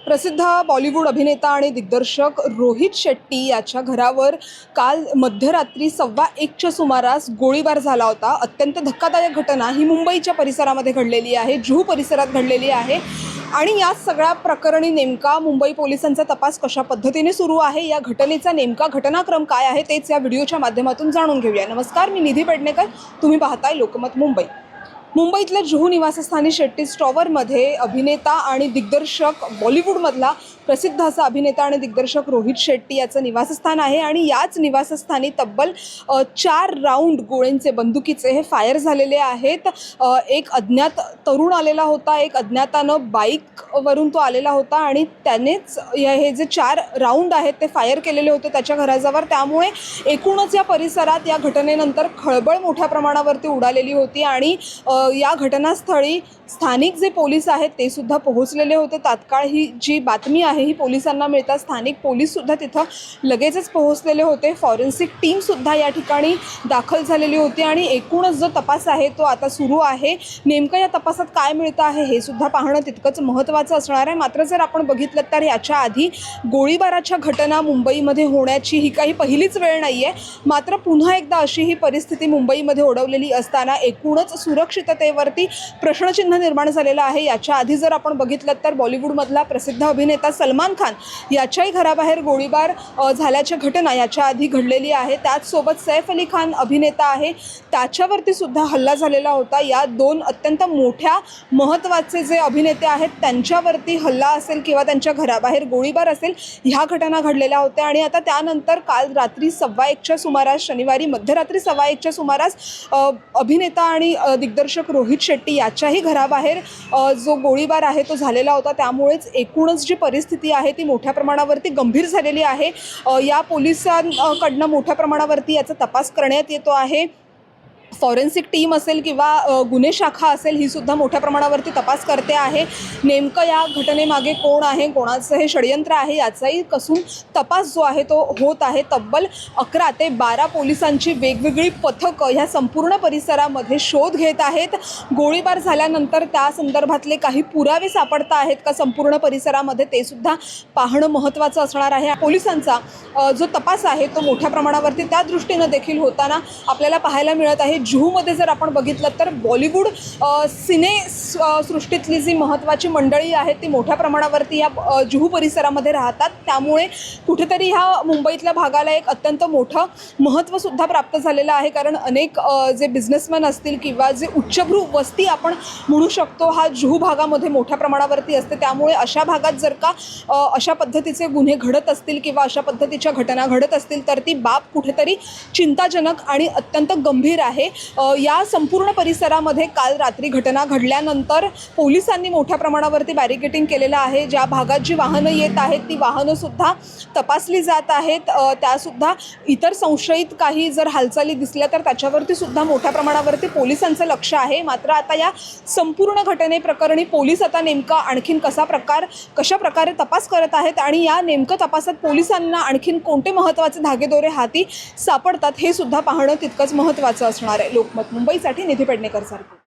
प्रसिद्ध बॉलिवूड अभिनेता आणि दिग्दर्शक रोहित शेट्टी याच्या घरावर काल मध्यरात्री 1:15च्या सुमारास गोळीबार झाला होता। अत्यंत धक्कादायक घटना ही मुंबईच्या परिसरामध्ये घडलेली आहे, जुहू परिसरात घडलेली आहे। आणि या सगळ्या प्रकरणी नेमका मुंबई पोलिसांचा तपास कशा पद्धतीने सुरू आहे, या घटनेचा नेमका घटनाक्रम काय आहे तेच या व्हिडिओच्या माध्यमातून जाणून घेऊया। नमस्कार, मी निधी पेडणेकर, तुम्ही पाहताय लोकमत मुंबई। मुंबईतल्या जुहू निवासस्थानी शेट्टीज टॉवरमध्ये अभिनेता आणि दिग्दर्शक बॉलिवूडमधला प्रसिद्ध असा अभिनेता आणि दिग्दर्शक रोहित शेट्टी याचं निवासस्थान आहे। आणि याच निवासस्थानी तब्बल 4 राऊंड गोळ्यांचे बंदुकीचे हे फायर झालेले आहेत। एक अज्ञात तरुण आलेला होता, एक अज्ञातानं बाईकवरून तो आलेला होता आणि त्यानेच हे जे 4 राऊंड आहेत ते फायर केलेले होते त्याच्या घराजवळ। त्यामुळे एकूणच या परिसरात या घटनेनंतर खळबळ मोठ्या प्रमाणावरती उडालेली होती आणि या घटनास्थळी स्थानिक जे पोलीस आहेत ते सुद्धा पोहोचलेले होते। तात्काळ ही जी बातमी आहे ही पोलिसांना मिळता स्थानिक पोलीस सुद्धा तिथं लगेचच पोहोचलेले होते। फॉरेन्सिक टीम सुद्धा या ठिकाणी दाखल झालेली होती आणि एकूणच जो तपास आहे तो आता सुरू आहे। नेमकं या तपासात काय मिळतं आहे हे सुद्धा पाहणं तितकंच महत्त्वाचं असणार आहे। मात्र जर आपण बघितलं तर याच्या आधी गोळीबाराच्या घटना मुंबईमध्ये होण्याची ही काही पहिलीच वेळ नाही आहे। मात्र पुन्हा एकदा अशी ही परिस्थिती मुंबईमध्ये ओढवलेली असताना एकूणच सुरक्षिततेवरती प्रश्नचिन्ह निर्माण झालेला आहे। याच्या आधी जर आपण बघितलं तर बॉलिवूडमधला प्रसिद्ध अभिनेता सलमान खान याच्याही घराबाहेर गोळीबार झाल्याच्या घटना याच्या आधी घडलेली आहे। त्याचसोबत सैफ अली खान अभिनेता आहे त्याच्यावरती सुद्धा हल्ला झालेला होता। या 2 अत्यंत मोठ्या महत्त्वाचे जे अभिनेते आहेत त्यांच्यावरती हल्ला असेल किंवा त्यांच्या घराबाहेर गोळीबार असेल ह्या घटना घडलेल्या होत्या। आणि आता त्यानंतर काल रात्री 1:15च्या सुमारास, शनिवारी मध्यरात्री 1:15च्या सुमारास अभिनेता आणि दिग्दर्शक रोहित शेट्टी याच्याही घराबाहेर जो गोळीबार आहे तो झालेला होता। त्यामुळेच एकूणच जी परिस्थिती आहे ती मोठ्या प्रमाणावरती गंभीर झालेली आहे। या पोलिसांकडनं मोठ्या प्रमाणावरती याचा तपास करण्यात येतो आहे। फॉरेन्सिक टीम असेल किंवा गुन्हे शाखा असेल ही सुद्धा मोठ्या प्रमाणावरती तपास करते आहे। नेमकं या घटनेमागे कोण आहे, कोणाचं हे षडयंत्र आहे याचाही कसून तपास जो आहे तो होत आहे। तब्बल 11 ते 12 पोलिसांची वेगवेगळी पथकं ह्या संपूर्ण परिसरामध्ये शोध घेत आहेत। गोळीबार झाल्यानंतर त्या संदर्भातले काही पुरावे सापडत आहेत का संपूर्ण परिसरामध्ये ते सुद्धा पाहणं महत्त्वाचं असणार आहे। पोलिसांचा जो तपास आहे तो मोठ्या प्रमाणावरती त्या दृष्टीनं देखील होताना आपल्याला पाहायला मिळत आहे। जुहूमध्ये जर आपण बघितलं तर बॉलिवूड सिने सृष्टीतली जी महत्त्वाची मंडळी आहेत ती मोठ्या प्रमाणावरती या जुहू परिसरामध्ये राहतात। त्यामुळे कुठेतरी ह्या मुंबईतल्या भागाला एक अत्यंत मोठं महत्त्वसुद्धा प्राप्त झालेलं आहे। कारण अनेक जे बिझनेसमॅन असतील किंवा जे उच्चभ्रू वस्ती आपण म्हणू शकतो हा जुहू भागामध्ये मोठ्या प्रमाणावरती असते। त्यामुळे अशा भागात जर का अशा पद्धतीचे गुन्हे घडत असतील किंवा अशा पद्धतीच्या घटना घडत असतील तर ती बाब कुठेतरी चिंताजनक आणि अत्यंत गंभीर आहे। या संपूर्ण परिसरामध्ये काल रात्री घटना घडल्यानंतर पोलिसांनी मोठ्या प्रमाणावरती बॅरिकेडिंग केलेलं आहे। ज्या भागात जी वाहनं येत आहेत ती वाहनं सुद्धा तपासली जात आहेत। त्यासुद्धा इतर संशयित काही जर हालचाली दिसल्या तर त्याच्यावरती सुद्धा मोठ्या प्रमाणावरती पोलिसांचं लक्ष आहे। मात्र आता या संपूर्ण घटनेप्रकरणी पोलीस आता नेमका आणखीन कशा प्रकारे तपास करत आहेत आणि या नेमकं तपासात पोलिसांना आणखीन कोणते महत्त्वाचे धागेदोरे हाती सापडतात हे सुद्धा पाहणं तितकंच महत्त्वाचं असणार आहे। लोकमत मुंबईसाठी निधी पेडणेकर सारखं।